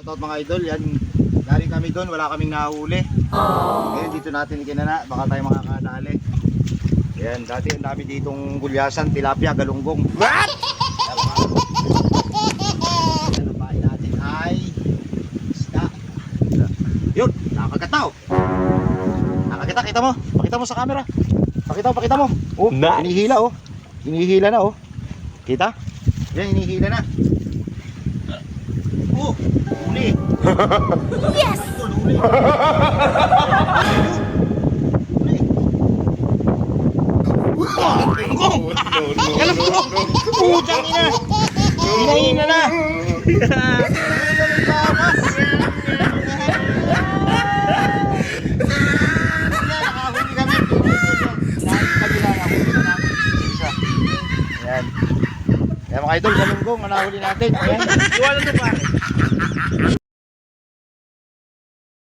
Shoutout mga idol, yan. Galing kami doon, wala kaming nahuli. Ngayon dito natin ikinana, baka tayo makakadali. Yan, dati ang dami ditong gulyasan, tilapia, galunggong. What? Ang bahay natin ay isda. Yun, nakakagataw. Nakakita, kita mo. Pakita mo sa camera. Pakita mo. Oh, nice. Hinihila oh. Hinihila na oh. Kita? Yan, hinihila na. Oh, huli. Yes! Huli. Putang ina. Hinahina na. Ayan. Ayan mga idol, galunggong, nahuli natin. Ayan. Iwanan mo pare.